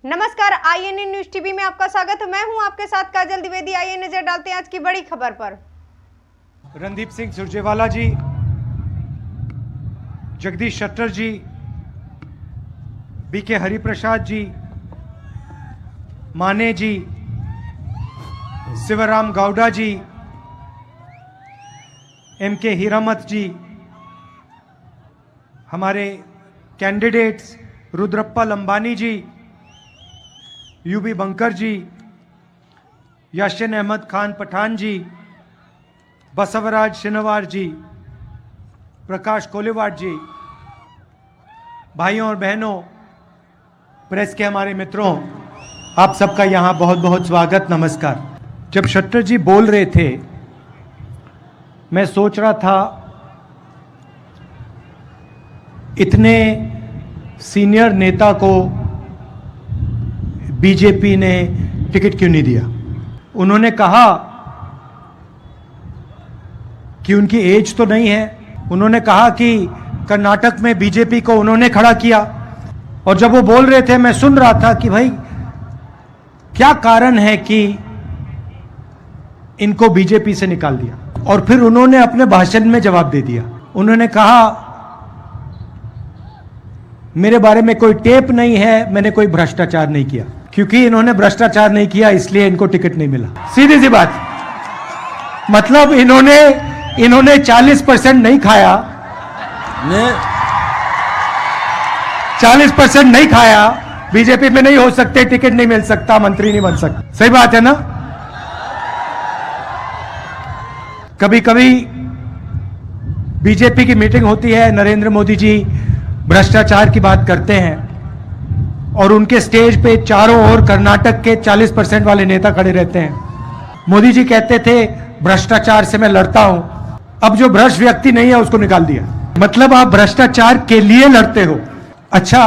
नमस्कार, INA news TV में आपका स्वागत है। मैं हूं आपके साथ काजल द्विवेदी। आइए नजर डालते हैं आज की बड़ी खबर पर। रणदीप सिंह सुरजेवाला जी, जगदीश शट्टर जी, बीके हरिप्रसाद जी, माने जी, शिवराम गौड़ा जी, एमके हीरामत जी, हमारे कैंडिडेट्स रुद्रप्पा लंबानी जी, यूबी बंकर जी, यासिन अहमद खान पठान जी, बसवराज शिनवार जी, प्रकाश कोलीवाड़ जी, भाइयों और बहनों, प्रेस के हमारे मित्रों, आप सबका यहाँ बहुत बहुत स्वागत, नमस्कार। जब शट्टर जी बोल रहे थे, मैं सोच रहा था इतने सीनियर नेता को बीजेपी ने टिकट क्यों नहीं दिया। उन्होंने कहा कि उनकी एज तो नहीं है। उन्होंने कहा कि कर्नाटक में बीजेपी को उन्होंने खड़ा किया। और जब वो बोल रहे थे, मैं सुन रहा था कि भाई क्या कारण है कि इनको बीजेपी से निकाल दिया। और फिर उन्होंने अपने भाषण में जवाब दे दिया। उन्होंने कहा मेरे बारे में कोई टेप नहीं है, मैंने कोई भ्रष्टाचार नहीं किया। क्योंकि इन्होंने भ्रष्टाचार नहीं किया इसलिए इनको टिकट नहीं मिला। सीधी सी बात। मतलब इन्होंने 40% नहीं खाया, 40% नहीं खाया, बीजेपी में नहीं हो सकते, टिकट नहीं मिल सकता, मंत्री नहीं बन सकता। सही बात है ना। कभी कभी बीजेपी की मीटिंग होती है, नरेंद्र मोदी जी भ्रष्टाचार की बात करते हैं और उनके स्टेज पे चारों ओर कर्नाटक के 40% वाले नेता खड़े रहते हैं। मोदी जी कहते थे भ्रष्टाचार से मैं लड़ता हूं, अब जो भ्रष्ट व्यक्ति नहीं है उसको निकाल दिया। मतलब आप भ्रष्टाचार के लिए लड़ते हो। अच्छा,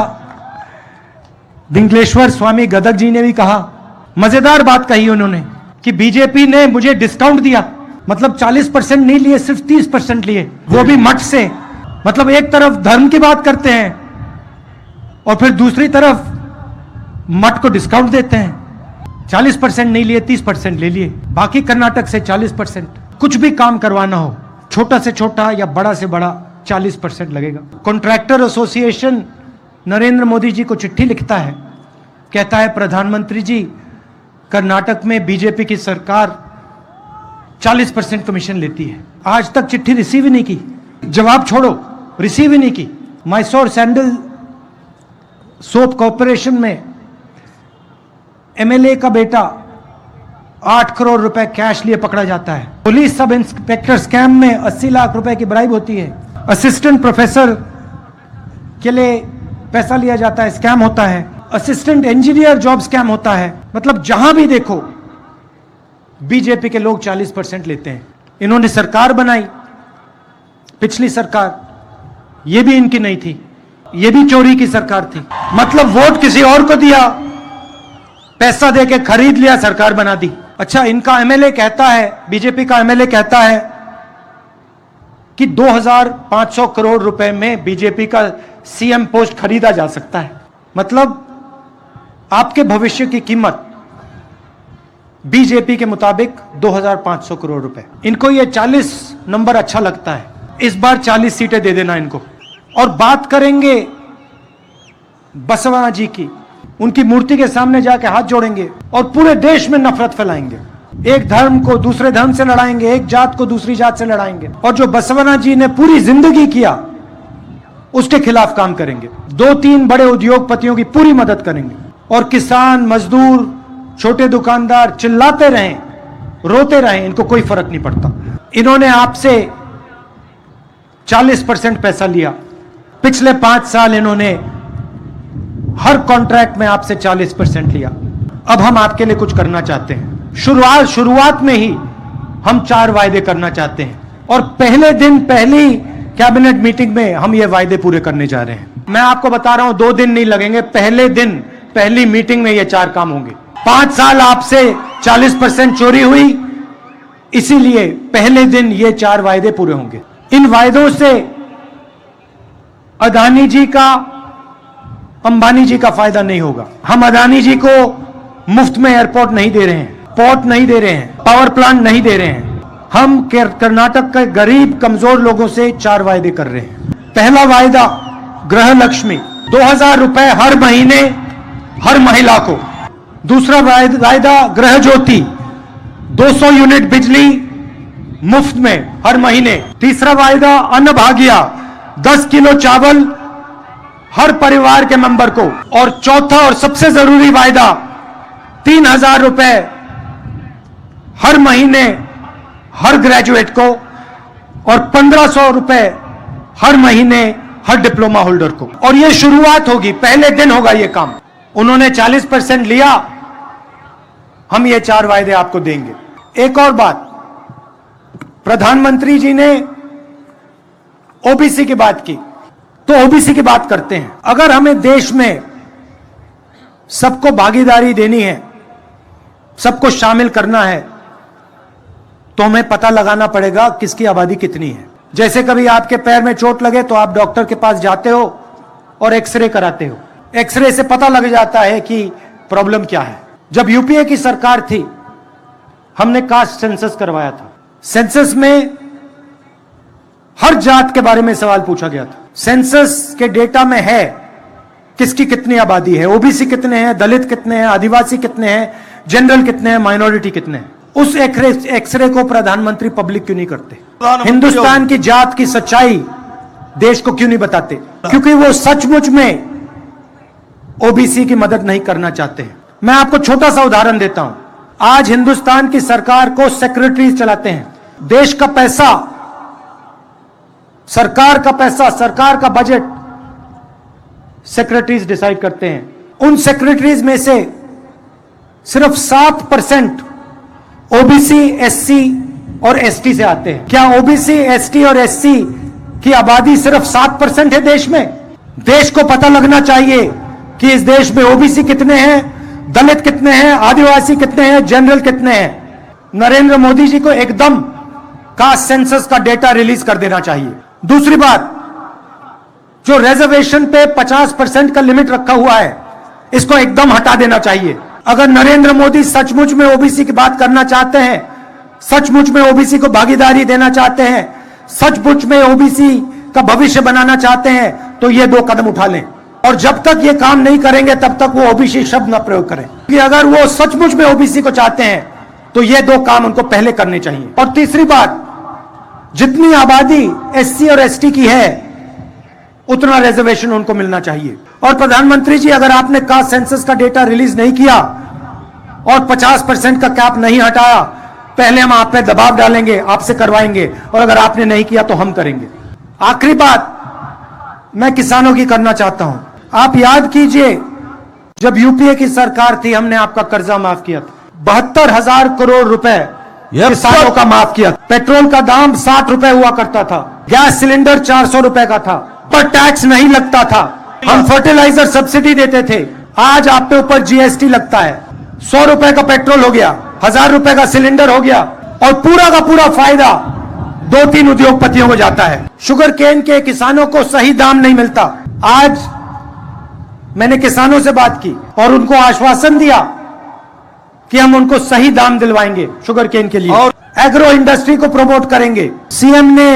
दिंगलेश्वर स्वामी गदग जी ने भी कहा, मजेदार बात कही उन्होंने कि बीजेपी ने मुझे डिस्काउंट दिया। मतलब 40% नहीं लिए, सिर्फ 30% लिए, वो भी मठ से। मतलब एक तरफ धर्म की बात करते हैं और फिर दूसरी तरफ मठ को डिस्काउंट देते हैं। 40% नहीं लिए, 30% ले लिए। बाकी कर्नाटक से 40%। कुछ भी काम करवाना हो, छोटा से छोटा या बड़ा से बड़ा, 40% लगेगा। कॉन्ट्रैक्टर एसोसिएशन नरेंद्र मोदी जी को चिट्ठी लिखता है, कहता है प्रधानमंत्री जी, कर्नाटक में बीजेपी की सरकार 40% कमीशन लेती है। आज तक चिट्ठी रिसीव ही नहीं की। जवाब छोड़ो, रिसीव ही नहीं की। मैसूर सैंडल सोप कॉर्पोरेशन में एमएलए का बेटा 8 करोड़ रुपए कैश लिए पकड़ा जाता है। पुलिस सब इंस्पेक्टर स्कैम में 80 लाख रुपए की ब्राइब होती है। असिस्टेंट प्रोफेसर के लिए पैसा लिया जाता है, स्कैम होता है। असिस्टेंट इंजीनियर जॉब स्कैम होता है। मतलब जहां भी देखो बीजेपी के लोग 40% लेते हैं। इन्होंने सरकार बनाई, पिछली सरकार, ये भी इनकी नहीं थी, ये भी चोरी की सरकार थी। मतलब वोट किसी और को दिया, पैसा देके खरीद लिया, सरकार बना दी। अच्छा, इनका एमएलए कहता है, बीजेपी का एमएलए कहता है कि 2500 करोड़ रुपए में बीजेपी का सीएम पोस्ट खरीदा जा सकता है। मतलब आपके भविष्य की कीमत बीजेपी के मुताबिक 2500 करोड़ रुपए। इनको ये 40 नंबर अच्छा लगता है। इस बार 40 सीटें दे देना इनको। और बात करेंगे बसवराज जी की, उनकी मूर्ति के सामने जाके हाथ जोड़ेंगे और पूरे देश में नफरत फैलाएंगे। एक धर्म को दूसरे धर्म से लड़ाएंगे, एक जात को दूसरी जात से लड़ाएंगे। और जो बसवराज जी ने पूरी जिंदगी किया उसके खिलाफ काम करेंगे। 2-3 बड़े उद्योगपतियों की पूरी मदद करेंगे। और किसान, मजदूर, छोटे दुकानदार चिल्लाते रहें, रोते रहें, इनको कोई फर्क नहीं पड़ता। इन्होंने आपसे 40% पैसा लिया। पिछले 5 साल इन्होंने हर कॉन्ट्रैक्ट में आपसे 40% लिया। अब हम आपके लिए कुछ करना चाहते हैं। शुरुआत में ही हम 4 वायदे करना चाहते हैं और पहले दिन, पहली कैबिनेट मीटिंग में हम ये वायदे पूरे करने जा रहे हैं। मैं आपको बता रहा हूं, 2 दिन नहीं लगेंगे, पहले दिन, पहली मीटिंग में ये 4 काम होंगे। 5 साल आपसे 40% चोरी हुई, इसीलिए पहले दिन ये 4 वायदे पूरे होंगे। इन वायदों से अदानी जी का अंबानी जी का फायदा नहीं होगा। हम अदानी जी को मुफ्त में एयरपोर्ट नहीं दे रहे हैं, पोर्ट नहीं दे रहे हैं, पावर प्लांट नहीं दे रहे हैं। हम कर्नाटक के गरीब कमजोर लोगों से 4 वायदे कर रहे हैं। पहला वायदा गृह लक्ष्मी 2000 रुपए हर महीने हर महिला को। दूसरा वायदा गृह ज्योति 200 यूनिट बिजली मुफ्त में हर महीने। तीसरा वायदा अन्न भाग्य 10 किलो चावल हर परिवार के मेंबर को। और चौथा और सबसे जरूरी वायदा 3000 रुपए हर महीने हर ग्रेजुएट को और 1500 रुपए हर महीने हर डिप्लोमा होल्डर को। और यह शुरुआत होगी, पहले दिन होगा यह काम। उन्होंने 40% लिया, हम ये 4 वायदे आपको देंगे। एक और बात, प्रधानमंत्री जी ने ओबीसी की बात की, तो ओबीसी की बात करते हैं। अगर हमें देश में सबको भागीदारी देनी है, सबको शामिल करना है, तो हमें पता लगाना पड़ेगा किसकी आबादी कितनी है। जैसे कभी आपके पैर में चोट लगे तो आप डॉक्टर के पास जाते हो और एक्सरे कराते हो। एक्सरे से पता लग जाता है कि प्रॉब्लम क्या है। जब यूपीए की सरकार थी, हमने कास्ट सेंसस करवाया था। सेंसस में हर जात के बारे में सवाल पूछा गया था। सेंसस के डेटा में है किसकी कितनी आबादी है, ओबीसी कितने हैं, दलित कितने हैं, आदिवासी कितने हैं, जनरल कितने हैं, माइनॉरिटी कितने हैं। उस एक्सरे को प्रधानमंत्री पब्लिक क्यों नहीं करते? हिंदुस्तान की जात की सच्चाई देश को क्यों नहीं बताते? क्योंकि वो सचमुच में ओबीसी की मदद नहीं करना चाहते हैं। मैं आपको छोटा सा उदाहरण देता हूं। आज हिंदुस्तान की सरकार को सेक्रेटरीज चलाते हैं। देश का पैसा, सरकार का पैसा, सरकार का बजट सेक्रेटरीज डिसाइड करते हैं। उन सेक्रेटरीज में से सिर्फ 7% ओबीसी, एससी और एसटी से आते हैं। क्या ओबीसी, एसटी और एससी की आबादी सिर्फ 7% है देश में? देश को पता लगना चाहिए कि इस देश में ओबीसी कितने हैं, दलित कितने हैं, आदिवासी कितने हैं, जनरल कितने हैं। नरेंद्र मोदी जी को एकदम कास्ट सेंसस का डेटा रिलीज कर देना चाहिए। दूसरी बात, जो रिजर्वेशन पे 50% का लिमिट रखा हुआ है, इसको एकदम हटा देना चाहिए। अगर नरेंद्र मोदी सचमुच में ओबीसी की बात करना चाहते हैं, सचमुच में ओबीसी को भागीदारी देना चाहते हैं, सचमुच में ओबीसी का भविष्य बनाना चाहते हैं, तो ये 2 कदम उठा लें। और जब तक ये काम नहीं करेंगे तब तक वो ओबीसी शब्द न प्रयोग करें। कि अगर वो सचमुच में ओबीसी को चाहते हैं तो ये 2 काम उनको पहले करने चाहिए। और तीसरी बात, जितनी आबादी एससी और एसटी की है उतना रिजर्वेशन उनको मिलना चाहिए। और प्रधानमंत्री जी, अगर आपने कास्ट सेंसस का डेटा रिलीज नहीं किया और 50% का कैप नहीं हटाया, पहले हम आप पे दबाव डालेंगे, आपसे करवाएंगे, और अगर आपने नहीं किया तो हम करेंगे। आखिरी बात मैं किसानों की करना चाहता हूं। आप याद कीजिए, जब यूपीए की सरकार थी, हमने आपका कर्जा माफ किया था। 72,000 करोड़ रुपए किसानों का माफ किया। पेट्रोल का दाम 60 रुपए हुआ करता था, गैस सिलेंडर 400 रुपए का था, पर टैक्स नहीं लगता था। हम फर्टिलाइजर सब्सिडी देते थे, आज आप पे ऊपर जीएसटी लगता है। 100 रुपए का पेट्रोल हो गया, 1000 रुपए का सिलेंडर हो गया, और पूरा का पूरा फायदा 2-3 उद्योगपतियों को जाता है। शुगर केन के किसानों को सही दाम नहीं मिलता। आज मैंने किसानों से बात की और उनको आश्वासन दिया कि हम उनको सही दाम दिलवाएंगे शुगर केन के लिए, और एग्रो इंडस्ट्री को प्रमोट करेंगे। सीएम ने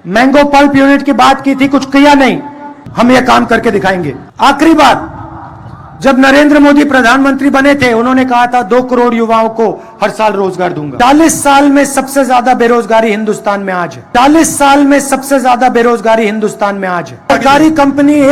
मैंगो पल्प यूनिट की बात की थी, कुछ किया नहीं, हम यह काम करके दिखाएंगे। आखिरी बात, जब नरेंद्र मोदी प्रधानमंत्री बने थे, उन्होंने कहा था 2 करोड़ युवाओं को हर साल रोजगार दूंगा। 40 साल में सबसे ज्यादा बेरोजगारी हिंदुस्तान में आज है। 40 साल में सबसे ज्यादा बेरोजगारी हिंदुस्तान में आज है। सरकारी कंपनी